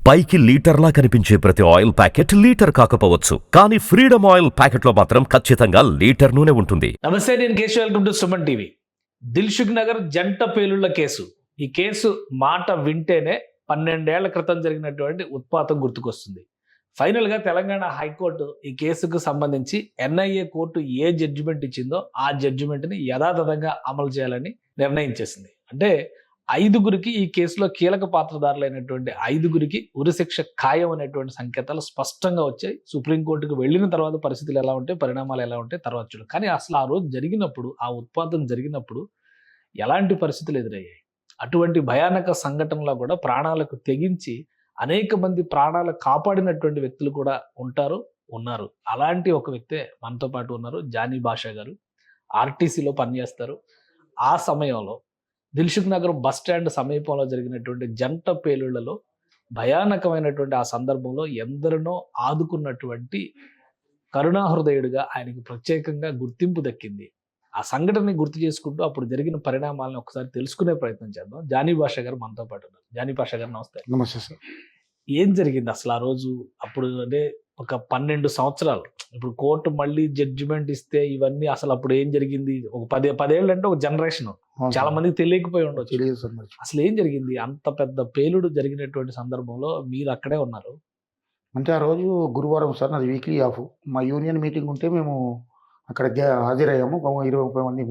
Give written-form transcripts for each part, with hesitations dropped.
పైకి లీటర్లా కనిపించే ప్రతి ఆయిల్ ప్యాకెట్ లీటర్ కాకపోవచ్చు, కానీ ఫ్రీడమ్ ఆయిల్ ప్యాకెట్లో మాత్రం ఖచ్చితంగా లీటర్ నూనె ఉంటుంది. నమస్తే, నేను Keshav. Welcome to Suman TV. Dilsukh Nagar జంట పేలుళ్ల కేసు. ఈ కేసు మాట వింటేనే 12 ఏళ్ల క్రితం జరిగినటువంటి ఉత్పాతం గుర్తుకొస్తుంది. ఫైనల్ గా తెలంగాణ హైకోర్టు ఈ కేసుకు సంబంధించి ఎన్ఐఏ కోర్టు ఏ జడ్జిమెంట్ ఇచ్చిందో ఆ జడ్జిమెంట్ ని యథాతథంగా అమలు చేయాలని నిర్ణయించేసింది. అంటే 5గురికి ఈ కేసులో కీలక పాత్రధారులైనటువంటి 5గురికి ఉరిశిక్ష ఖాయం అనేటువంటి సంకేతాలు స్పష్టంగా వచ్చాయి. సుప్రీంకోర్టుకు వెళ్ళిన తర్వాత పరిస్థితులు ఎలా ఉంటాయి, పరిణామాలు ఎలా ఉంటాయి తర్వాత చూడాలి. కానీ అసలు ఆ రోజు జరిగినప్పుడు, ఆ ఉత్పాతం జరిగినప్పుడు ఎలాంటి పరిస్థితులు ఎదురయ్యాయి? అటువంటి భయానక సంఘటనలో కూడా ప్రాణాలకు తెగించి అనేక మంది ప్రాణాలు కాపాడినటువంటి వ్యక్తులు కూడా ఉన్నారు. అలాంటి ఒక వ్యక్తే మనతో పాటు ఉన్నారు. జానీ భాషా గారు ఆర్టీసీలో పనిచేస్తారు. ఆ సమయంలో దిల్సుఖ్ నగర్ బస్ స్టాండ్ సమీపంలో జరిగినటువంటి జంట పేలుళ్లలో భయానకమైనటువంటి ఆ సందర్భంలో ఎందరినో ఆదుకున్నటువంటి కరుణాహృదయుడిగా ఆయనకి ప్రత్యేకంగా గుర్తింపు దక్కింది. ఆ సంఘటనని గుర్తు చేసుకుంటూ అప్పుడు జరిగిన పరిణామాలను ఒకసారి తెలుసుకునే ప్రయత్నం చేద్దాం. జానీ భాషా గారు మనతో పాటు ఉన్నారు. జానీ భాషా గారు నమస్తే. నమస్తే సార్. ఏం జరిగింది అసలు ఆ రోజు? అప్పుడు అంటే ఒక 12 సంవత్సరాలు, ఇప్పుడు కోర్టు మళ్ళీ జడ్జిమెంట్ ఇస్తే ఇవన్నీ అసలు అప్పుడు ఏం జరిగింది? ఒక 10 ఏళ్ళు అంటే ఒక జనరేషన్. చాలా మందికి తెలియకపోయి ఉండొచ్చు. తెలియదు సార్. మరి అసలు ఏం జరిగింది? అంత పెద్ద పేలుడు జరిగినటువంటి సందర్భంలో మీరు అక్కడే ఉన్నారు. అంటే ఆ రోజు గురువారం సార్, నాది వీక్లీ ఆఫ్. మా యూనియన్ మీటింగ్ ఉంటే మేము అక్కడ హాజరయ్యాము. 20-30 మంది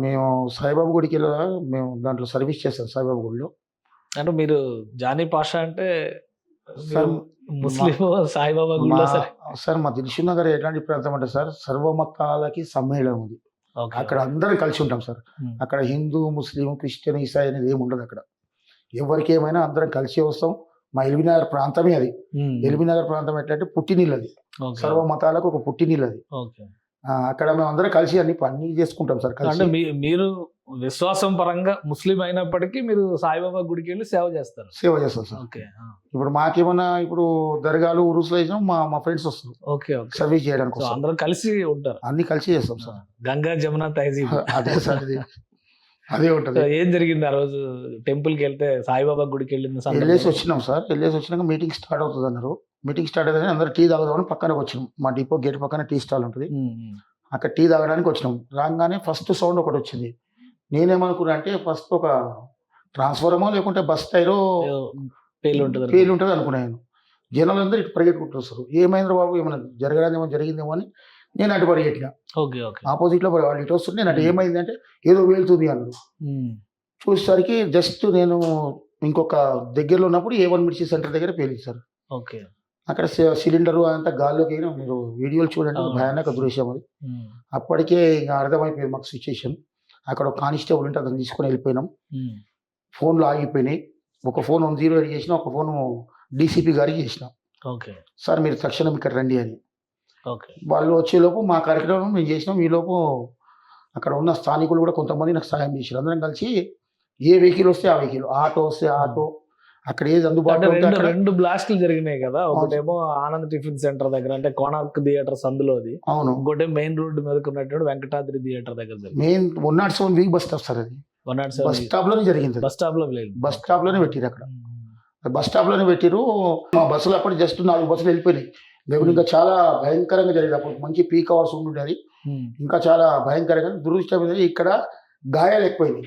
మేము సాయిబాబా గుడికి వెళ్ళా. మేము దాంట్లో సర్వీస్ చేస్తాం సాయిబాబా గుడిలో. అంటే మీరు జానీ పాషా అంటే సార్ ముస్లిం సాయిబాబా గుడిలో సార్ మా దిల్సుఖ్ నగర్ ఎలాంటి ప్రాంతం అంటే సార్, సర్వమతాలకి సమ్మేళనం ఉంది. అక్కడ అందరం కలిసి ఉంటాం సార్. అక్కడ హిందూ, ముస్లిం, క్రిస్టియన్, ఈసాయి అనేది ఏమి ఉండదు. అక్కడ ఎవరికి ఏమైనా అందరం కలిసి వస్తాం. మా ఎల్బీనగర్ ప్రాంతమే అది. ఎల్బీనగర్ ప్రాంతం ఎట్లంటే పుట్టినీళ్ళు అది. సర్వ మతాలకు ఒక పుట్టినీళ్ళు అది. అక్కడ మేము అందరం కలిసి అన్ని చేసుకుంటాం సార్. అంటే మీరు విశ్వాసం పరంగా ముస్లిం అయినప్పటికీ మీరు సాయిబాబా గుడికి వెళ్ళి సేవ చేస్తారు. సేవ చేస్తాం సార్. ఇప్పుడు మాకేమన్నా ఇప్పుడు దర్గాలు, ఉరుసులు వేసినా మా ఫ్రెండ్స్ వస్తారు సర్వీస్ చేయడానికి. అందరం కలిసి ఉంటారు, అన్ని కలిసి చేస్తాం సార్. గంగా జమున తహజీబ్ అదే సార్, అదే ఉంటుంది. ఏం జరిగింది ఆ రోజు? టెంపుల్ కి వెళ్తే సాయిబాబా గుడికి వెళ్ళేసి వచ్చినాం సార్. వెళ్ళేసి వచ్చినాక మీటింగ్ స్టార్ట్ అవుతుంది అన్నారు. మీటింగ్ స్టార్ట్ అయితే అందరూ టీ తాగుదామని పక్కనకి వచ్చినాం. మా డిపో గేట్ పక్కన టీ స్టాల్ ఉంటుంది. అక్కడ టీ తాగడానికి వచ్చినాం. రాగానే ఫస్ట్ సౌండ్ ఒకటి వచ్చింది. నేనేమనుకున్నా అంటే ఫస్ట్ ఒక ట్రాన్స్ఫార్మో లేకుంటే బస్ టైరో పేలు ఉంటుంది అనుకున్నాను. జనాలందరూ ఇటు పరిగెట్టుకుంటూ వస్తారు. ఏమైంది బాబు, ఏమైనా ఏమో జరిగిందేమో అని నేను అటు పరిగెట్టిన. ఆపోజిట్ లో వాళ్ళు ఇటు వస్తుంటే నేను అటు ఏమైంది అంటే ఏదో వెళ్తుంది అన్నారు. చూసేసరికి జస్ట్ నేను ఇంకొక దగ్గరలో ఉన్నప్పుడు A1 మిర్చి సెంటర్ దగ్గర పేలించారు. అక్కడ సిలిండరు అంతా గాల్లోకి అయినా మీరు వీడియోలు చూడండి, భయానక దృశ్యం అది. అప్పటికే ఇంకా అర్థమైపోయింది మాకు సిచ్యుయేషన్. అక్కడ ఒక కానిస్టేబుల్ ఉంటే అతను తీసుకొని వెళ్ళిపోయినాం. ఫోన్లు ఆగిపోయినాయి. ఒక ఫోన్ 08 చేసిన, ఒక ఫోన్ డీసీపీ గారికి చేసిన. సార్ మీరు తక్షణం ఇక్కడ రండి అని. వాళ్ళు వచ్చేలోపు మా కార్యక్రమం మేము చేసినాం. ఈలోపు అక్కడ ఉన్న స్థానికులు కూడా కొంతమంది నాకు సహాయం చేశారు. అందరం కలిసి ఏ వెహికల్ వస్తే ఆ వెహికల్, ఆటో వస్తే ఆటో, అక్కడ ఏది అందుబాటులో ఉంటే 2 బ్లాస్టులు జరిగినాయి కదా. ఒకటేమో ఆనంద్ టిఫిన్ సెంటర్ దగ్గర, అంటే కోనార్క్ థియేటర్ సందులోది. అవును. ఇంకోటి మెయిన్ రోడ్డు మీద ఉన్నటువంటి వెంకటాద్రి థియేటర్ దగ్గర. Main 107 week bus stop sir. అది 107 బస్ స్టాప్ లోనే జరిగింది. బస్ స్టాప్ లోనే పెట్టిరు. అక్కడ బస్ స్టాప్ లోనే పెట్టిరు. మా బస్సులు అప్పుడు జస్ట్ 4 బస్సులు వెళ్ళిపోయినాయి. లేకపోతే ఇంకా చాలా భయంకరంగా జరిగింది. అప్పుడు మంచి పీక్ అవర్స్ ఉంటుండే. ఇంకా చాలా భయంకరంగా. దురదృష్టం ఇక్కడ గాయాలు ఎక్కువైనాయి.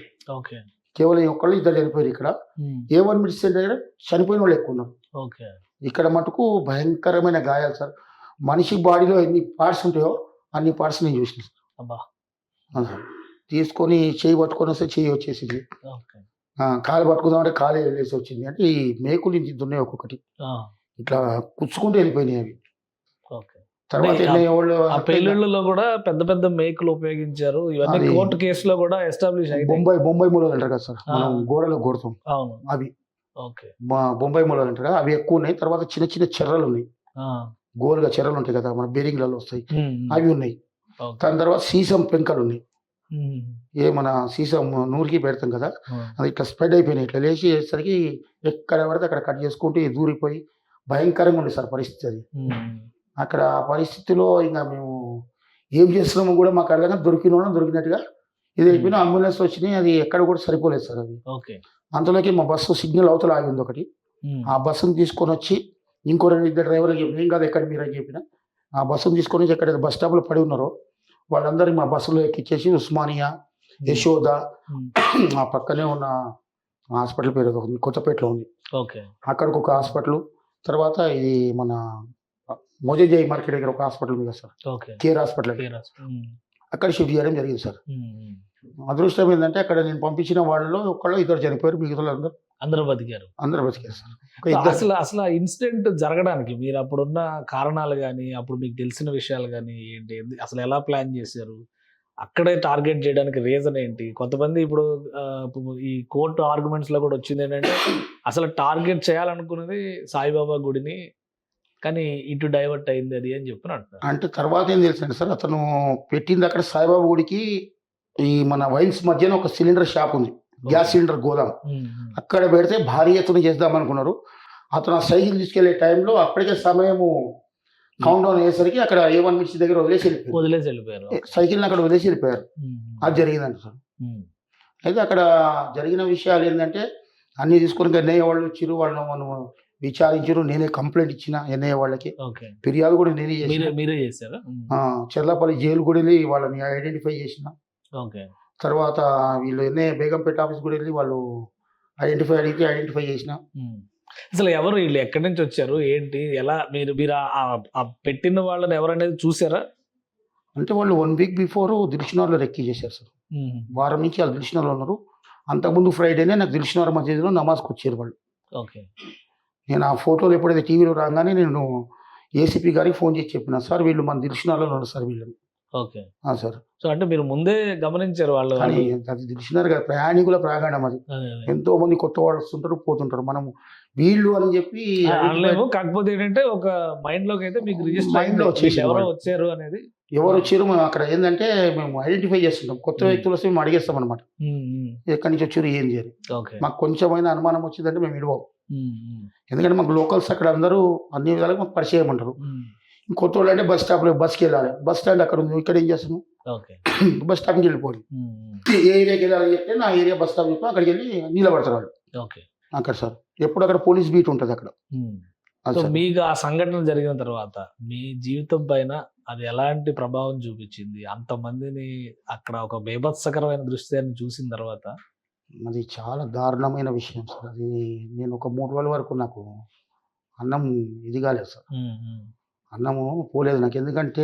కేవలం ఒకళ్ళు ఇద్దరు చనిపోయారు. ఇక్కడ A1 మిర్చి సెంటర్ దగ్గర చనిపోయిన వాళ్ళు ఎక్కువ ఉన్నారు. ఇక్కడ మటుకు భయంకరమైన గాయాలు సార్. మనిషి బాడీలో ఎన్ని పార్ట్స్ ఉంటాయో అన్ని పార్ట్స్ నేను చూసిన సార్. తీసుకొని చేయి పట్టుకొని వస్తే చేయి వచ్చేసింది. కాలు పట్టుకుందామంటే కాలు వెళ్ళేసి వచ్చింది. అంటే ఈ మేకులు ఇంత ఉన్నాయి ఒక్కొక్కటి, ఇట్లా కుచ్చుకుంటూ వెళ్ళిపోయినాయి అవి. తర్వాత పేలుళ్లలో కూడా పెద్ద పెద్ద మేకులు ఉపయోగించారు. ఇవన్నీ కోర్టు కేసులో కూడా ఎస్టాబ్లిష్ అయ్యాయి. బొంబాయి మూలలు అంటారు కదా సార్, మనం గోడలో కొడతాం. అవి బొంబాయి మూలలు అంటారు కదా, అవి ఎక్కువ ఉన్నాయి. తర్వాత చిన్న చిన్న చెర్రలు ఉన్నాయి, గోలుగా చెర్రలు ఉంటాయి కదా మన బేరింగ్లలో వస్తాయి, అవి ఉన్నాయి. దాని తర్వాత సీసం పెంకలు ఉన్నాయి. మన సీసం నూరికి పెడతాం కదా, అది ఇట్లా స్ప్రెడ్ అయిపోయినాయి. ఇట్లా లేచి వేసరికి ఎక్కడ పడితే అక్కడ కట్ చేసుకుంటూ దూరిపోయి భయంకరంగా ఉంది సార్ పరిస్థితి. అది అక్కడ పరిస్థితిలో ఇంకా మేము ఏం చేస్తున్నామో కూడా మాకు అర్థంగా దొరికినట్టుగా ఇది అయిపోయిన. అంబులెన్స్ వచ్చినాయి, అది ఎక్కడ కూడా సరిపోలేదు సార్. అది అంతలోకి మా బస్సు సిగ్నల్ అవతల ఆగింది ఒకటి. ఆ బస్సును తీసుకొని వచ్చి ఇంకో ఇద్దరు డ్రైవర్లు చెప్పిన ఏం కాదు ఎక్కడ మీరు అని చెప్పిన ఆ బస్సును తీసుకొని వచ్చి ఎక్కడైతే బస్ స్టాప్లో పడి ఉన్నారో వాళ్ళందరినీ మా బస్సులో ఎక్కించేసి ఉస్మానియా, యశోద, ఆ పక్కనే ఉన్న హాస్పిటల్ పేరు ఏదో ఉంది, కొత్తపేటలో ఉంది, ఓకే అక్కడికి ఒక హాస్పిటల్, తర్వాత ఇది మన మోజేజాయి మార్కెట్ దగ్గర ఒక హాస్పిటల్ ఉంది కదా సార్, ఓకే కేర్ హాస్పిటల్, అక్కడ షిఫ్ట్ చేయడం జరిగింది సార్. అదృష్టం ఏంటంటే అక్కడ నేను పంపించిన వాళ్ళలో ఒకళ్ళు ఇద్దరు చనిపోయారు, మిగతా అందరూ బతికారు. అందరూ బతికారు సార్. అసలు అసలు ఆ ఇన్సిడెంట్ జరగడానికి మీరు అప్పుడున్న కారణాలు కానీ అప్పుడు మీకు తెలిసిన విషయాలు కానీ ఏంటి, అసలు ఎలా ప్లాన్ చేశారు, అక్కడే టార్గెట్ చేయడానికి రీజన్ ఏంటి? కొంతమంది ఇప్పుడు ఈ కోర్టు ఆర్గ్యుమెంట్స్ లో కూడా వచ్చింది ఏంటంటే అసలు టార్గెట్ చేయాలనుకున్నది సాయిబాబా గుడిని, కానీ ఇటు డైవర్ట్ అయింది అది అని చెప్పి అంటున్నారు. అంటే తర్వాత ఏం తెలుసండి సార్, అతను పెట్టింది అక్కడ సాయిబాబా గుడికి ఈ మన వైన్స్ మధ్యన ఒక సిలిండర్ షాప్ ఉంది, గ్యాస్ సిలిండర్ గోదాం, అక్కడ పెడితే భారీ ఎత్తున చేద్దాం అనుకున్నారు. అతను ఆ సైకిల్ తీసుకెళ్లే టైంలో అప్పటికే సమయము కౌంట్ డౌన్ అయ్యేసరికి అక్కడ A1 మిర్చి దగ్గర వదిలేసి వెళ్ళిపోయారు, సైకిల్ని అక్కడ వదిలేసి వెళ్ళిపోయారు. అది జరిగిందంట సార్. అయితే అక్కడ జరిగిన విషయాలు ఏంటంటే అన్ని తీసుకొని ఎన్ఐఏ వాళ్ళు వచ్చారు, వాళ్ళని మనం విచారించారు, నేనే కంప్లైంట్ ఇచ్చిన ఎన్ఐఏ వాళ్ళకి, ఫిర్యాదు కూడా నేనే మీరే చేశారు. చెర్లపల్లి జైలు కూడా వెళ్ళి వాళ్ళని ఐడెంటిఫై చేసిన. తర్వాత వీళ్ళు ఎన్ఐఏ బేగంపేట ఆఫీస్ కూడా వెళ్ళి వాళ్ళు ఐడెంటిఫై చేసిన. అసలు ఎవరు వీళ్ళు, ఎక్కడి నుంచి వచ్చారు, ఏంటి, ఎలా, మీరు పెట్టిన వాళ్ళని ఎవరనేది చూసారా? అంటే వాళ్ళు 1 వీక్ బిఫోర్ దిల్షునార్లో రెక్కీ చేశారు సార్. వారం నుంచి వాళ్ళు దిల్షునార్లో ఉన్నారు. అంతకుముందు ఫ్రైడేనే నాకు దిల్షునార్ మసీదులో నమాజ్కి వచ్చారు వాళ్ళు. నేను ఆ ఫోటోలు ఎప్పుడైతే టీవీలో రాగానే నేను ఏసీపీ గారికి ఫోన్ చేసి చెప్పిన, సార్ వీళ్ళు మన దిల్షునార్లో ఉన్నారు సార్ వీళ్ళని. సార్ సో అంటే మీరు ముందే గమనించారు వాళ్ళు? కానీ అది దిల్షునార్ గారు ప్రయాణికుల ప్రాంగణం, అది ఎంతో మంది కొత్త వాళ్ళు వస్తుంటారు పోతుంటారు, మనము వీళ్ళు అని చెప్పి అనలేము. కాకపోతే ఏంటంటే ఒక మైండ్ లోకి అయితే మీకు మైండ్ లో వచ్చేసి ఎవరో వచ్చారు అనేది, ఎవరు వచ్చారు మేము అక్కడ ఏంటంటే మేము ఐడెంటిఫై చేస్తుంటాం, కొత్త వ్యక్తులు వస్తే మేము అడిగేస్తాం అనమాట, ఎక్కడి నుంచి వచ్చారు ఏం చేయాలి. మాకు కొంచెమైనా అనుమానం వచ్చిందంటే మేము ఇడవం, ఎందుకంటే మాకు లోకల్స్ అక్కడ అందరూ అన్ని విధాలుగా మాకు పరిచయం అంటారు. కొత్త వాళ్ళు అంటే బస్ స్టాప్లో బస్కి వెళ్ళాలి, బస్ స్టాండ్ అక్కడ ఉంది, ఇక్కడ ఏం చేస్తాము బస్ స్టాప్కి వెళ్ళిపోయి ఏ ఏరియాకి వెళ్ళాలని చెప్తే నా ఏరియా బస్ స్టాప్ చెప్పి అక్కడికి వెళ్ళి నిలబడతారు వాళ్ళు అక్కడ సార్. ఎప్పుడు అక్కడ పోలీస్ బీట్ ఉంటుంది అక్కడ. మీకు ఆ సంఘటన జరిగిన తర్వాత మీ జీవితం పైన అది ఎలాంటి ప్రభావం చూపించింది? అంతమందిని అక్కడ ఒక బేభత్సకరమైన దృశ్యాన్ని చూసిన తర్వాత అది చాలా దారుణమైన విషయం సార్. అది నేను ఒక 3 రోజుల వరకు నాకు అన్నం ఇది కాలేదు సార్, అన్నము పోలేదు నాకు. ఎందుకంటే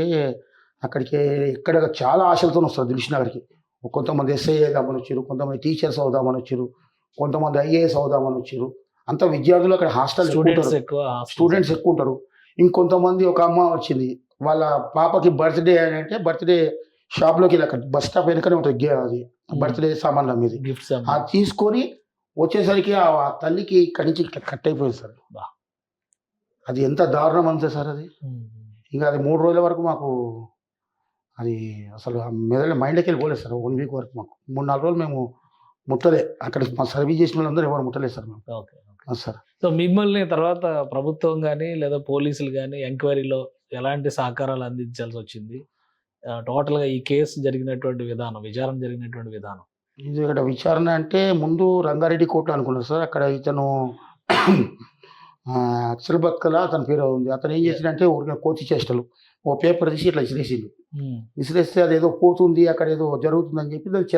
అక్కడికి ఇక్కడ చాలా ఆశలతో వస్తారు దిల్షునగర్కి. కొంతమంది ఎస్ఐ అవుదామని వచ్చారు, కొంతమంది టీచర్స్ అవుదామని వచ్చారు, కొంతమంది ఐఏఎస్ అవుదామని వచ్చారు. అంత విద్యార్థులు అక్కడ హాస్టల్ స్టూడెంట్స్ ఎక్కువ ఉంటారు. ఇంకొంతమంది ఒక అమ్మ వచ్చింది, వాళ్ళ పాపకి బర్త్డే అంటే బర్త్డే షాప్లోకి వెళ్ళి అక్కడ బస్ స్టాప్ వెనుకనే ఉంటుంది అది బర్త్డే సామాన్ల మీద అది తీసుకొని వచ్చేసరికి ఆ తల్లికి ఇక్కడి నుంచి కట్ అయిపోయింది సార్. అది ఎంత దారుణం అంతే సార్ అది. ఇంకా అది 3 రోజుల వరకు మాకు అది అసలు మైండ్లోకి వెళ్ళిపోలేదు సార్. 1 వీక్ వరకు మాకు 3-4 రోజులు మేము ముట్టలే, అక్కడ మా సర్వీస్ చేసిన వాళ్ళందరూ ఎవరు ముట్టలేదు సార్ మేము. సార్ సో మిమ్మల్ని తర్వాత ప్రభుత్వం కానీ లేదా పోలీసులు కానీ ఎంక్వైరీలో ఎలాంటి సహకారాలు అందించాల్సి వచ్చింది? టోటల్గా ఈ కేసు జరిగినటువంటి విధానం, విచారణ జరిగినటువంటి విధానం? ఇది ఇక్కడ విచారణ అంటే ముందు రంగారెడ్డి కోర్టులో అనుకున్నారు సార్. అక్కడ ఇతను అక్షల్ బక్కల అతని పేరు ఉంది, అతను ఏం చేసిందంటే ఊరికే కోచి చేష్టలు ఓ పేపర్ తీసి ఇట్లా విసిరేసిండు. విసిరేస్తే అదేదో పోతుంది అక్కడ ఏదో జరుగుతుందని చెప్పి దాన్ని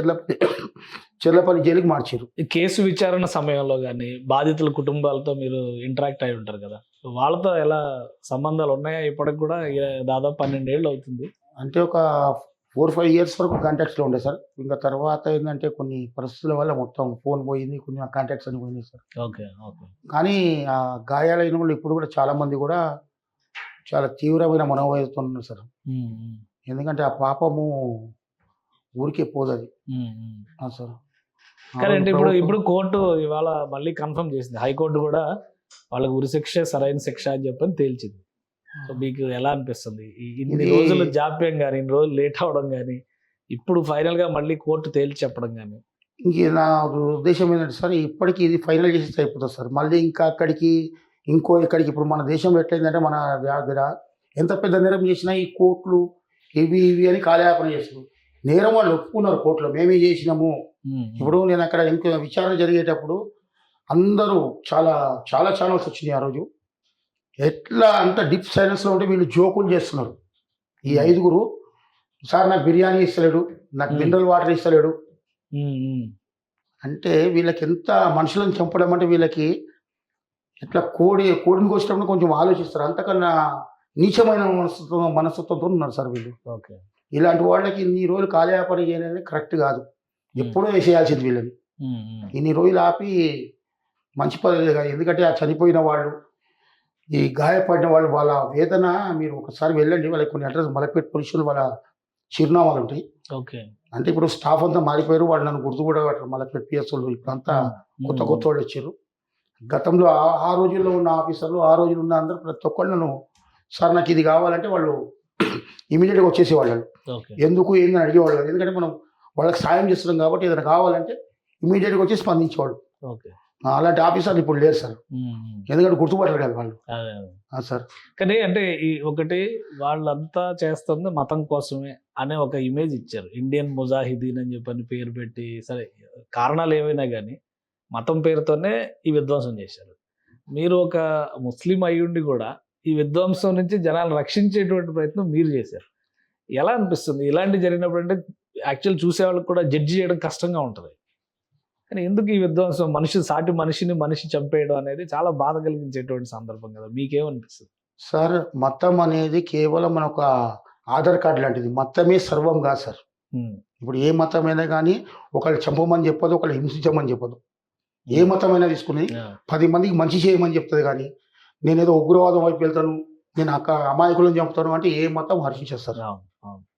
చెర్లపల్లి జైలుకి మార్చారు. ఈ కేసు విచారణ సమయంలో కానీ బాధితుల కుటుంబాలతో మీరు ఇంటరాక్ట్ అయి ఉంటారు కదా, వాళ్ళతో ఎలా సంబంధాలు ఉన్నాయా? ఇప్పటికి కూడా దాదాపు 12 ఏళ్ళు అవుతుంది. అంటే ఒక 4-5 ఇయర్స్ వరకు కాంటాక్ట్స్లో ఉండే సార్. ఇంకా తర్వాత ఏంటంటే కొన్ని పరిస్థితుల వల్ల మొత్తం ఫోన్ పోయింది, కొన్ని కాంటాక్ట్స్ అని పోయినాయి సార్. కానీ ఆ గాయాలైన వాళ్ళు ఇప్పుడు కూడా చాలా మంది కూడా చాలా తీవ్రమైన మనోవేదనతో ఉన్నారు సార్. ఎందుకంటే ఆ పాపము ఊరికే పోదు అది సార్. కరెంట్ ఇప్పుడు కోర్టు ఇవాళ మళ్ళీ కన్ఫర్మ్ చేసింది, హైకోర్టు కూడా వాళ్ళకి ఉరిశిక్ష సరైన శిక్ష అని చెప్పని తేల్చింది. సో మీకు ఎలా అనిపిస్తుంది? ఇన్ని రోజులు జాప్యం కానీ, ఇన్ని రోజులు లేట్ అవడం కానీ, ఇప్పుడు ఫైనల్ గా మళ్ళీ కోర్టు తేల్చి చెప్పడం కానీ? ఇంక నా ఉద్దేశం ఏంటంటే సార్, ఇప్పటికి ఇది ఫైనల్ చేసేస్తే అయిపోతుంది సార్. మళ్ళీ ఇంకా అక్కడికి ఇక్కడికి ఇప్పుడు మన దేశంలో ఎట్లయిందంటే మన దగ్గర ఎంత పెద్ద నేరం చేసినా ఈ కోర్టులు ఇవి అని కాలయాపన చేస్తున్నారు. నేరం వాళ్ళు ఒప్పుకున్నారు కోర్టులో, మేమే చేసినాము. ఇప్పుడు నేను అక్కడ ఇంకో విచారణ జరిగేటప్పుడు అందరూ చాలా చాలా ఛానల్స్ వచ్చినాయి ఆ రోజు. ఎట్లా అంత డీప్ సైలెన్స్లో ఉంటే వీళ్ళు జోకులు చేస్తున్నారు. ఈ 5గురు, సార్ నాకు బిర్యానీ ఇస్తలేడు, నాకు మినరల్ వాటర్ ఇస్తలేడు అంటే వీళ్ళకి ఎంత మనుషులను చంపడం అంటే వీళ్ళకి ఎట్లా కోడిని కోసినప్పుడు కొంచెం ఆలోచిస్తారు. అంతకన్నా నీచమైన మనస్తత్వంతో ఉన్నారు సార్ వీళ్ళు. ఓకే. ఇలాంటి వాళ్ళకి ఇన్ని రోజులు కాలయాపన చేయఅనేది కరెక్ట్ కాదు. ఎప్పుడో వేసేయాల్సింది వీళ్ళని. ఇన్ని రోజులు ఆపి మంచి పద్ధతి కాదు. ఎందుకంటే ఆ చనిపోయిన వాళ్ళు, ఈ గాయపడిన వాళ్ళు, వాళ్ళ వేదన మీరు ఒకసారి వెళ్ళండి. వాళ్ళకి కొన్ని అడ్రస్ మలక్పేట పోలీసులు వాళ్ళ చిరునామాలు ఉంటాయి. ఓకే. అంటే ఇప్పుడు స్టాఫ్ అంతా మారిపోయారు. వాళ్ళు నన్ను గుర్తు కూడా పట్టరు. మలక్పేట పిఎస్ఓలు ఇప్పుడంతా కొత్త వాళ్ళు వచ్చారు. గతంలో ఆ రోజుల్లో ఉన్న ఆఫీసర్లు, ఆ రోజుల్లో ఉన్న అందరూ ప్రతి ఒక్కళ్ళు నన్ను సార్ నాకు ఇది కావాలంటే వాళ్ళు ఇమీడియట్గా వచ్చేసేవాళ్ళు. ఎందుకు ఏందని అడిగేవాళ్ళు. ఎందుకంటే మనం వాళ్ళకి సాయం చేస్తున్నాం కాబట్టి ఏదైనా కావాలంటే ఇమీడియట్గా వచ్చి స్పందించేవాళ్ళు. అలాంటి ఆఫీసర్లు ఇప్పుడు లేరు సార్. ఎందుకంటే గుర్తుపట్టరు కదా వాళ్ళు. సార్ కానీ అంటే ఈ ఒకటి వాళ్ళంతా చేస్తుంది మతం కోసమే అనే ఒక ఇమేజ్ ఇచ్చారు. ఇండియన్ ముజాహిదీన్ అని చెప్పని పేరు పెట్టి, సరే కారణాలు ఏవైనా కానీ మతం పేరుతోనే ఈ విధ్వంసం చేశారు. మీరు ఒక ముస్లిం అయ్యుండి కూడా ఈ విధ్వంసం నుంచి జనాలను రక్షించేటువంటి ప్రయత్నం మీరు చేశారు. ఎలా అనిపిస్తుంది ఇలాంటి జరిగినప్పుడు? అంటే యాక్చువల్ చూసే వాళ్ళకి కూడా జడ్జి చేయడం కష్టంగా ఉంటుంది. కానీ ఎందుకు ఈ విధ్వంసం, సాటి మనిషి చంపేయడం అనేది చాలా బాధ కలిగించేటువంటి సందర్భం కదా. మీకేమనిపిస్తుంది? సార్ మతం అనేది కేవలం మన ఒక ఆధార్ కార్డు లాంటిది. మతమే సర్వం కాదు సార్. ఇప్పుడు ఏ మతమైనా కానీ ఒకళ్ళు చంపమని చెప్పదు, ఒకళ్ళు హింసించమని చెప్పదు. ఏ మతమైనా తీసుకుని 10 మందికి మంచి చేయమని చెప్తుంది. కానీ నేనేదో ఉగ్రవాదం వైపు వెళ్తాను, నేను అమాయకులను చంపుతాను అంటే ఏ మతం హర్షించేస్తారు.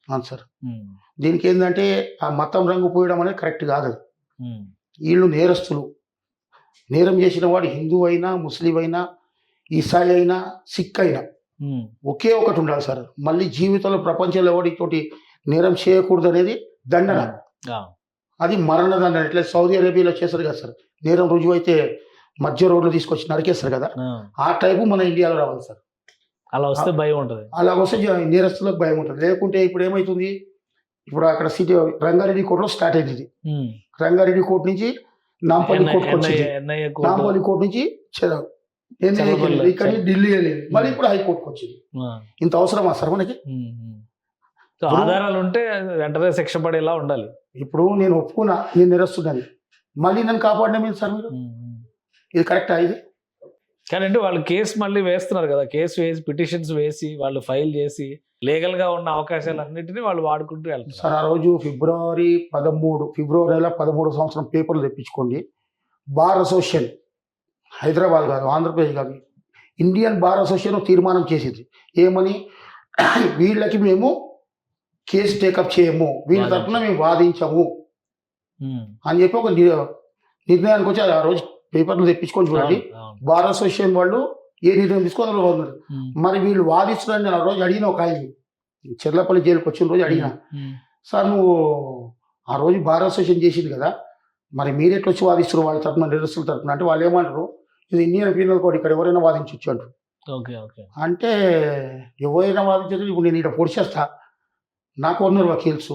అవును సార్. దీనికి ఏంటంటే ఆ మతం రంగు పోయడం అనేది కరెక్ట్ కాదు. వీళ్ళు నేరస్తులు. నేరం చేసిన వాడు హిందూ అయినా, ముస్లిం అయినా, ఈసాయి అయినా, సిక్ అయినా ఒకే ఒకటి ఉండాలి సార్. మళ్ళీ జీవితంలో ప్రపంచంలో ఎవరితోటి నేరం చేయకూడదు అనేది దండన. అది మరణదండన. ఇట్లా సౌదీ అరేబియాలో చేస్తారు కదా సార్. నేరం రుజువు అయితే మధ్య రోడ్లు తీసుకొచ్చి నరికేస్తారు కదా. ఆ టైపు మన ఇండియాలో రావాలి సార్. అలా వస్తే భయం ఉంటుంది. అలా వస్తే నేరస్తులకు భయం ఉంటుంది. లేకుంటే ఇప్పుడు ఏమవుతుంది, ఇప్పుడు అక్కడ సిటీ రంగారెడ్డి కోర్టులో స్టార్ట్ అయింది. రంగారెడ్డి కోర్టు నుంచి నాంపల్లి కోర్టుకు వచ్చింది. నాంపల్లి కోర్టు నుంచి ఇక్కడ ఢిల్లీ వెళ్ళింది. మళ్ళీ ఇప్పుడు హైకోర్టుకు వచ్చింది. ఇంత అవసరమా సార్ మనకి? ఆధారాలు ఉంటే వెంటనే శిక్ష పడేలా ఉండాలి. ఇప్పుడు నేను ఒప్పుకున్నా నేను నిరస్తున్నాను, మళ్ళీ నన్ను కాపాడడం ఏంటి సార్ మీరు? ఇది కరెక్టా? ఇది కానీ అంటే వాళ్ళు కేసు మళ్ళీ వేస్తున్నారు కదా. కేసు వేసి పిటిషన్స్ వేసి వాళ్ళు ఫైల్ చేసి లీగల్ గా ఉన్న అవకాశాలన్నింటినీ వాళ్ళు వాడుకుంటూ వెళ్తారు సార్. ఆ రోజు ఫిబ్రవరి 13 సంవత్సరం పేపర్లు తెప్పించుకోండి. బార్ అసోసియేషన్, హైదరాబాద్ కాదు, ఆంధ్రప్రదేశ్ కాదు, ఇండియన్ బార్ అసోసియేషన్ తీర్మానం చేసింది. ఏమని? వీళ్ళకి మేము కేసు టేకప్ చేయము, వీళ్ళ తరఫున మేము వాదించము అని చెప్పి ఒక నిర్ణయానికి వచ్చి ఆ రోజు పేపర్లు తెప్పించుకొని చూడండి. బార్ అసోసియేషన్ వాళ్ళు ఏ నిర్ణయం తీసుకోవాలి ఉన్నారు. మరి వీళ్ళు వాదిస్తున్నారని నేను ఆ రోజు అడిగిన. ఒక ఆయన చెర్లపల్లి జైలుకి వచ్చిన రోజు అడిగిన, సార్ నువ్వు ఆ రోజు బార్ అసోసియేషన్ చేసింది కదా, మరి మీరు ఎట్లా వచ్చి వాదిస్తున్నారు వాళ్ళ తరఫున, నిరస్తుల తరఫున అంటే వాళ్ళు ఏమంటారు, ఇది ఇండియన్ పీనల్ కోడ్, ఇక్కడ ఎవరైనా వాదించవచ్చు అంటారు. అంటే ఎవరైనా వాదించారు. ఇప్పుడు నేను ఇక్కడ పొడిచేస్తా, నాకు ఉన్నారు వకీల్స్,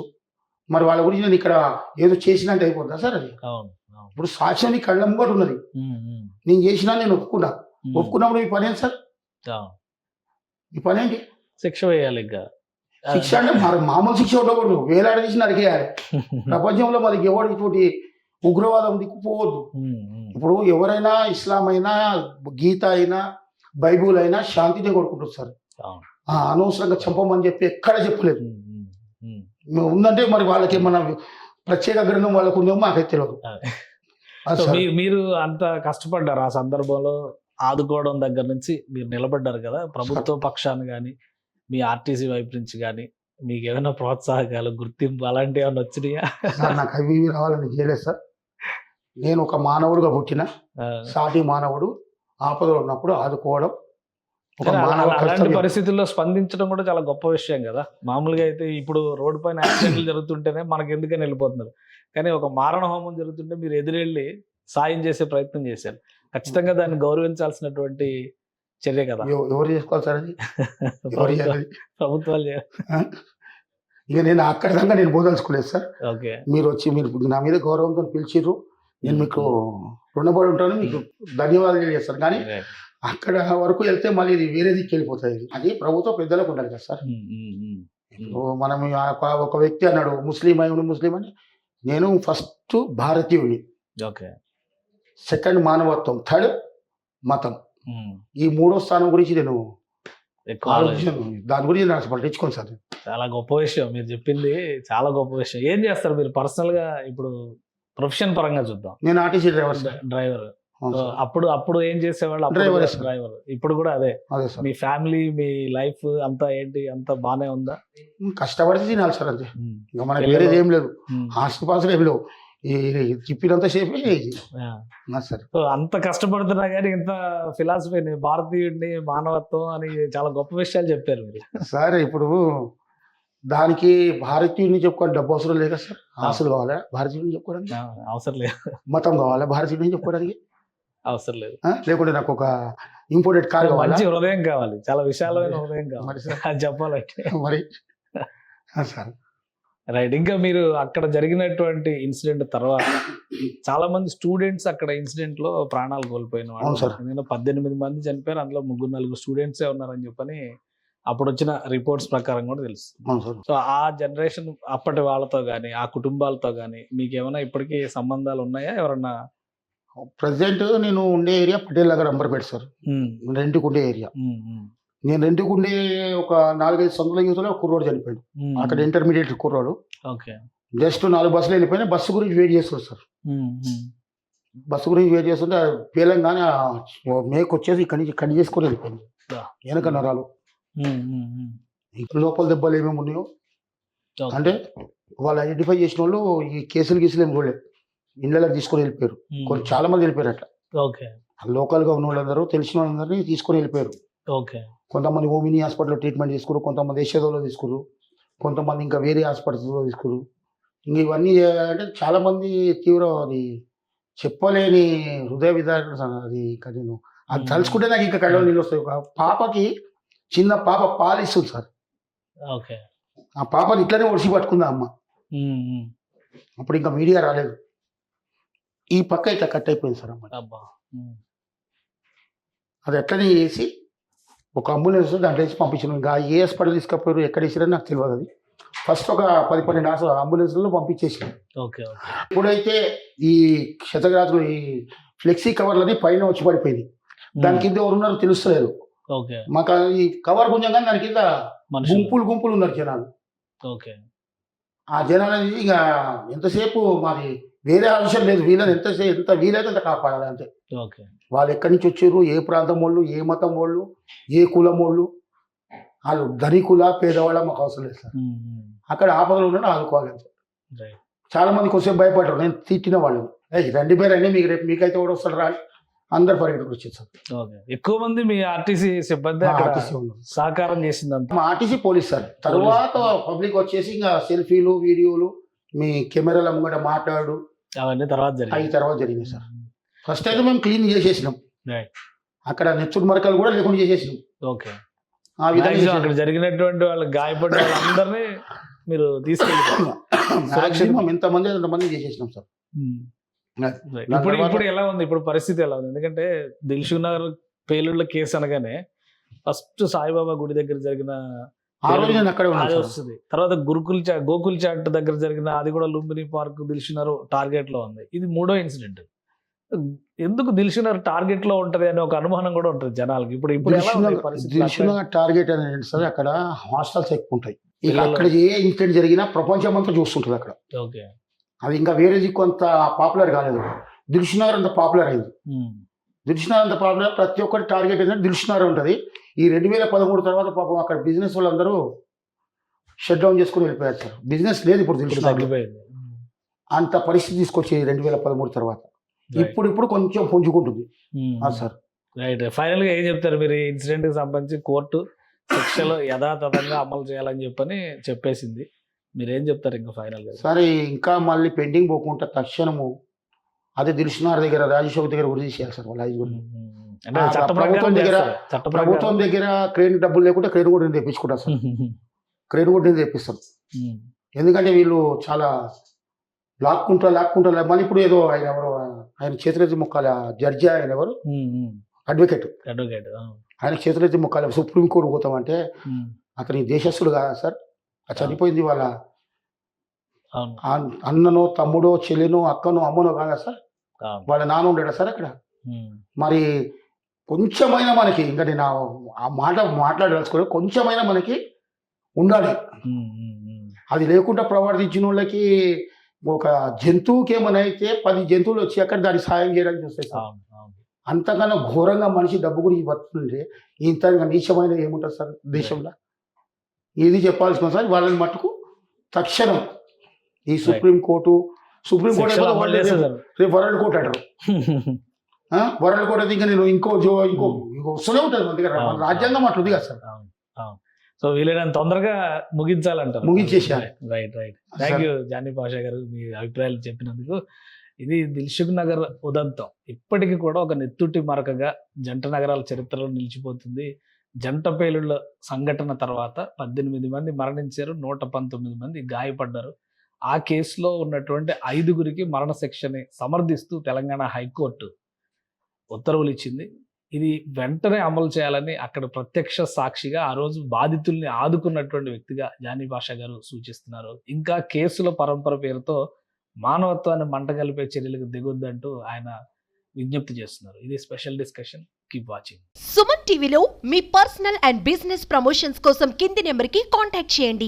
మరి వాళ్ళ గురించి నేను ఇక్కడ ఏదో చేసినట్టు అయిపోతుందా సార్? అది ఇప్పుడు సాక్ష్యం నీ కళ్ళ ముంగట ఉన్నది. నేను చేసినా, నేను ఒప్పుకున్నప్పుడు మీ పని ఏంటి సార్? మీ పని ఏంటి? శిక్ష వేయాలి. శిక్ష అంటే మామూలు శిక్ష ఉండకూడదు, వేలాడదీసి నరికేయాలి. ప్రపంచంలో మనకి ఎవరు ఇటువంటి ఉగ్రవాదం దిక్కుపోవద్దు. ఇప్పుడు ఎవరైనా ఇస్లాం అయినా, గీత అయినా, బైబుల్ అయినా శాంతినే కోరుకుంటారు సార్. అనవసరంగా చంపమని చెప్పి ఎక్కడ చెప్పలేదు. ఉందంటే మరి వాళ్ళకి ఏమన్నా ప్రత్యేక గ్రంథం వాళ్ళకు ఉందేమో మాకైతే తెలియదు. మీరు అంత కష్టపడ్డారు ఆ సందర్భంలో, ఆదుకోవడం దగ్గర నుంచి మీరు నిలబడ్డారు కదా. ప్రభుత్వ పక్షాన్ని కానీ, మీ ఆర్టీసీ వైపు నుంచి కానీ మీకు ఏమైనా ప్రోత్సాహకాలు, గుర్తింపు అలాంటివి ఏమైనా వచ్చినాయా? నాకు అవి రావాలని చేయలేదు సార్. నేను ఒక మానవుడుగా పుట్టిన, సాటి మానవుడు ఆపదలో ఉన్నప్పుడు ఆదుకోవడం. అలాంటి పరిస్థితుల్లో స్పందించడం కూడా చాలా గొప్ప విషయం కదా. మామూలుగా అయితే ఇప్పుడు రోడ్డు పైన యాక్సిడెంట్లు జరుగుతుంటేనే మనకి ఎందుకని వెళ్ళిపోతున్నారు, కానీ ఒక మారణ హోమం జరుగుతుంటే మీరు ఎదురెళ్ళి సాయం చేసే ప్రయత్నం చేశారు. ఖచ్చితంగా దాన్ని గౌరవించాల్సినటువంటి చర్య కదా. ఎవరు చేసుకోవాలి సార్ అది? ప్రభుత్వాలు చేయాలి. ఇక నేను అక్కడ దాకా నేను పోదలుచుకోలేదు సార్. ఓకే, మీరు వచ్చి మీరు నా మీద గౌరవంతో పిలిచిర్రు, నేను మీకు రుణపడి ఉంటాను, మీకు ధన్యవాదాలు తెలియజేస్తాను. కానీ అక్కడ వరకు వెళ్తే మళ్ళీ ఇది వేరే దిక్కు వెళ్ళిపోతుంది. అది ప్రభుత్వ పెద్దలకు ఉండాలి కదా సార్. మనం ఒక వ్యక్తి అన్నాడు ముస్లిం అని. నేను ఫస్ట్ భారతీయుని, ఓకే, సెకండ్ మానవత్వం, థర్డ్ మతం. ఈ మూడో స్థానం గురించి నేను ఎక్కువ ఆలోచించాను. దాని గురించి నాకు పట్టించుకోను సార్. చాలా గొప్ప విషయం మీరు చెప్పింది, చాలా గొప్ప విషయం. ఏం చేస్తారు మీరు పర్సనల్ గా? ఇప్పుడు ప్రొఫెషన్ పరంగా చూద్దాం. నేను ఆర్టీసీ డ్రైవర్ సార్. డ్రైవర్. అవును సార్. అప్పుడు ఏం చేసేవాళ్ళు? Driver driver. ఇప్పుడు కూడా అదే. అదే సార్. మీ ఫ్యామిలీ, మీ లైఫ్ అంతా ఏంటి? అంతా బానే ఉందా? కష్టపడితే తినాలి సార్ అంతే. ఇంకా మనకి వేరేది ఏం లేదు. ఆస్తి పాస్తులు ఏం లేవు. ఈ చెప్పినంత సేపే సార్. సో అంత కష్టపడుతున్నా కానీ ఇంత ఫిలాసఫీ, భారతీయుడిని, మానవత్వం అని చాలా గొప్ప విషయాలు చెప్పారు మీరు. సార్ ఇప్పుడు దానికి భారతీయుడిని చెప్పుకోవడం డబ్బు అవసరం లేదు కదా సార్. ఆస్తులు కావాలా భారతీయుడిని చెప్పుకోవడానికి? అవసరం లేదు. మతం కావాలా భారతీయుడిని చెప్పుకోవడానికి? అవసరం లేదు. లేకుంటే నాకు ఒక ఇంపోర్టెడ్ కార్ కావాలి, మంచి హృదయం కావాలి, చాలా విశాలమైన హృదయం కావాలి అది చెప్పాలంటే. మరి సార్ రైట్. ఇంకా మీరు అక్కడ జరిగినటువంటి ఇన్సిడెంట్ తర్వాత చాలా మంది స్టూడెంట్స్ అక్కడ ఇన్సిడెంట్ లో ప్రాణాలు కోల్పోయిన వాళ్ళు, నేను 18 మంది చనిపోయారు, అందులో 3-4 స్టూడెంట్సే ఉన్నారని చెప్పని అప్పుడు వచ్చిన రిపోర్ట్స్ ప్రకారం కూడా తెలుసు. సో ఆ జనరేషన్ అప్పటి వాళ్ళతో కానీ ఆ కుటుంబాలతో కానీ మీకు ఏమైనా ఇప్పటికీ సంబంధాలు ఉన్నాయా? ఎవరన్నా? ప్రజెంట్ నేను ఉండే ఏరియా పటేల్ నగర్ అంబర్పేట సార్. రెంట్కి ఉండే ఏరియా. నేను రెంట్కి ఉండే ఒక 4-5 సందుల యూత్లో కుర్రోడు చనిపోయాడు. అక్కడ ఇంటర్మీడియట్ కుర్రోడు. జస్ట్ 4 బస్సులు వెళ్ళిపోయినా, బస్సు గురించి వెయిట్ చేస్తారు సార్. బస్సు గురించి వెయిట్ చేస్తుంటే పేలంగానే మేకు వచ్చేసి ఇక్కడి నుంచి కట్ చేసుకొని వెళ్ళిపోయింది వెనక నరాలు. లోపల దెబ్బలు ఏమేమి ఉన్నాయో అంటే వాళ్ళు ఐడెంటిఫై చేసిన వాళ్ళు ఈ కేసులు ఏమి చూడలేదు, ఇళ్ళకి తీసుకొని వెళ్ళిపోయారు. చాలా మంది వెళ్ళిపోయారు అట్లా. లోకల్ గా ఉన్న వాళ్ళందరూ తెలిసిన వాళ్ళందరినీ తీసుకొని వెళ్ళిపోయారు. కొంతమంది ఓమిని హాస్పిటల్లో ట్రీట్మెంట్ తీసుకురు, కొంతమంది యశోదలో తీసుకురు, కొంతమంది ఇంకా వేరే హాస్పిటల్స్లో తీసుకురు. ఇంక ఇవన్నీ అంటే చాలా మంది తీవ్ర అది చెప్పలేని హృదయ విదారణ. అది ఇంకా నేను అది తలుచుకుంటే నాకు ఇంకా కళ్ళలో నీళ్ళు వస్తాయి. పాపకి, చిన్న పాప పాలిస్తుంది సార్. ఆ పాపని ఇట్లనే ఒడిసి పట్టుకుందా అమ్మ. అప్పుడు ఇంకా మీడియా రాలేదు. ఈ పక్క ఇట్లా కట్ అయిపోయింది సార్ అమ్మ. అది ఎట్లనే చేసి ఒక అంబులెన్స్ దాంట్లో వేసి పంపించాను. ఇంకా ఏ హాస్పిటల్ తీసుకపోయారు, ఎక్కడ వేసారని నాకు తెలియదు. అది ఫస్ట్ ఒక 10-12 అంబులెన్స్లలో పంపించేసాను. ఇప్పుడైతే ఈ క్షతగాత్రులు ఈ ఫ్లెక్సీ కవర్లని పైన వచ్చి పడిపోయింది. దాని కింద ఎవరున్నారో తెలుస్తలేదు మాకు. ఈ కవర్ గుంజంగా దాని కింద గుంపులు ఉన్నారు జనాలు. ఆ జనాలు ఇక ఎంతసేపు మాది వేరే ఆలోచన లేదు, వీళ్ళని ఎంత వీలైతే అంత కాపాడాలి అంతే. వాళ్ళు ఎక్కడి నుంచి వచ్చారు, ఏ ప్రాంతం వాళ్ళు, ఏ మతం వాళ్ళు, ఏ కులం వాళ్ళు, వాళ్ళు ధనికుల పేదవాళ్ళ మాకు అవసరం లేదు సార్. అక్కడ ఆపదలు ఉండడం ఆదుకోవాలి అంతే. చాలా మంది కొంచెం భయపడ్డారు, నేను తిట్టిన వాళ్ళు రండి పేరండి మీకు రేపు మీకైతే కూడా వస్తాడు రా అని అందరు పరిగెట్టుకు వచ్చేది సార్. ఎక్కువ మంది మీ ఆర్టీసీ సిబ్బంది సహకారం చేసింది. మా ఆర్టీసీ పోలీస్ సార్. తర్వాత పబ్లిక్ వచ్చేసి ఇంకా సెల్ఫీలు, వీడియోలు, మీ కెమెరాల ముంగట మాట్లాడు అవన్నీ తర్వాత జరిగింది సార్. ఫస్ట్ అయితే మేము క్లీన్ చేసేసినాం, అక్కడ నెచ్చుడు మరకలు కూడా లేకుండా చేసేసినాం. ఆ విధంగా అక్కడ జరిగినటువంటి వాళ్ళు గాయపడ్డ వాళ్ళందరినీ మీరు తీసుకెళ్ళి ఎంతమంది అంతమంది చేసేసినాం సార్. ఇప్పుడు ఎలా ఉంది, ఇప్పుడు పరిస్థితి ఎలా ఉంది? ఎందుకంటే దిల్సుఖ్ నగర్ పేలుళ్ల కేసు అనగానే ఫస్ట్ సాయిబాబా గుడి దగ్గర జరిగిన వస్తుంది, తర్వాత గోకుల్ చాట్ దగ్గర జరిగిన అది కూడా లుంబిని పార్క్ దిల్సుఖ్ నగర్ టార్గెట్ లో ఉంది. ఇది 3వ ఇన్సిడెంట్. ఎందుకు దిల్సుఖ్ నగర్ టార్గెట్ లో ఉంటది అనే ఒక అనుమానం కూడా ఉంటుంది జనాలకి. ఇప్పుడు దిల్సుఖ్ నగర్ టార్గెట్ అనేది సార్, అక్కడ హాస్టల్స్ ఎక్కువ ఉంటాయి. అక్కడ ఏ ఇన్సిడెంట్ జరిగినా ప్రపంచం అంతా చూస్తుంటది అక్కడ. అది ఇంకా వేరే దిక్కు అంత పాపులర్ కాలేదు. దిల్సుఖ్ నగర్ అంత పాపులర్ అయింది. దిల్సుఖ్ నగర్ అంత పాపులర్, ప్రతి ఒక్కరి టార్గెట్ ఏంటంటే దిల్సుఖ్ నగర్ ఉంటుంది. ఈ 2013 తర్వాత పాపం అక్కడ బిజినెస్ వాళ్ళందరూ షట్ డౌన్ చేసుకుని వెళ్ళిపోయారు సార్. బిజినెస్ లేదు ఇప్పుడు దిల్సుఖ్ నగర్. అంత పరిస్థితి తీసుకొచ్చి 2013 తర్వాత ఇప్పుడు కొంచెం పుంజుకుంటుంది సార్. రైట్. ఫైనల్ గా ఏం చెప్తారు మీరు? ఈ ఇన్సిడెంట్ కి సంబంధించి కోర్టు శిక్షలు యథాతథంగా అమలు చేయాలని చెప్పేసింది. మీరేం చెప్తారు ఇంకా ఫైనల్ గా? సరే, ఇంకా మళ్ళీ పెండింగ్ పోకుండా తక్షణము అదే దిల్సుఖ్ నగర్ దగ్గర రాజశోక్ దగ్గర గురించి చేయాలి సార్. వాళ్ళ ప్రభుత్వం దగ్గర క్రేన్ డబ్బులు లేకుంటే క్రేన్ కూడా నేను తెప్పించుకుంటా సార్. క్రేన్ కూడా నేను తెప్పిస్తాను. ఎందుకంటే వీళ్ళు చాలా లాక్కుంటా మళ్ళీ ఇప్పుడు ఏదో ఆయన ఎవరో ఆయన చేతులెత్తి మొక్కాలి. ఆ జడ్జి ఆయన ఎవరు అడ్వకేట్, అడ్వకేట్ ఆయన చేతులెత్తి మొక్కాలి. సుప్రీంకోర్టు పోతామంటే అతని దేశస్తుడు కాదా సార్? ఆ చనిపోయింది వాళ్ళ అవును అన్ననో తమ్ముడో చెల్లినో అక్కనో అమ్మనో కాదా సార్? అవును. వాళ్ళ నాన్న ఉండడా సార్ అక్కడ? మరి కొంచెమైనా మనకి, ఇంకా నేను ఆ మాట మాట్లాడదలుచుకోవాలి, కొంచెమైనా మనకి ఉండాలి. అది లేకుండా ప్రవర్తించిన వాళ్ళకి ఒక జంతువుకి ఏమైనా అయితే 10 జంతువులు వచ్చి అక్కడ దానికి సాయం చేయడానికి చూస్తాయి సార్. అవును అవును అంతకన్నా ఘోరంగా మనిషి డబ్బు గురించి బతుకుంటే ఇంత నీచమైన ఏముంటుంది సార్ దేశంలో? ఇది చెప్పాల్సిన సార్. వాళ్ళని మట్టుకు తక్షణం ఈ సుప్రీంకోర్టు శిక్షలు అమలు చేసేసారు. రేపు వరల్డ్ కోర్టు అంటారు. వరల్డ్ కోర్టు అయితే ఇంకా నేను ఇంకో వస్తూనే ఉంటుంది మన దగ్గర. మన రాజ్యాంగం అట్లుంది కదా సార్. అవును అవును. సో వీలైనంత తొందరగా ముగించాలంటారు. ముగించేసేయాలి. Right thank you Johnny Pasha గారు, మీ అభిప్రాయాలు చెప్పినందుకు. ఇది దిల్సుఖ్ నగర్ ఉదంతం ఇప్పటికీ కూడా ఒక నెత్తుటి మరకగా జంట నగరాల చరిత్రలో నిలిచిపోతుంది. జంట పేలుళ్ల సంఘటన తర్వాత 18 మంది మరణించారు, 119 మంది గాయపడ్డారు. ఆ కేసులో ఉన్నటువంటి 5గురికి మరణశిక్షని సమర్థిస్తూ తెలంగాణ హైకోర్టు ఉత్తర్వులు ఇచ్చింది. ఇది వెంటనే అమలు చేయాలని అక్కడ ప్రత్యక్ష సాక్షిగా ఆ రోజు బాధితుల్ని ఆదుకున్నటువంటి వ్యక్తిగా జానీ పాషా గారు సూచిస్తున్నారు. ఇంకా కేసుల పరంపర పేరుతో మానవత్వాన్ని మంటగలిపే చర్యలకు దిగొద్దంటూ ఆయన విజ్ఞప్తి చేస్తున్నారు. ఇది special discussion. Keep watching. Suman టీవీలో మీ పర్సనల్ అండ్ బిజినెస్ ప్రమోషన్స్ కోసం కింది నెంబర్కి కాంటాక్ట్ చేయండి.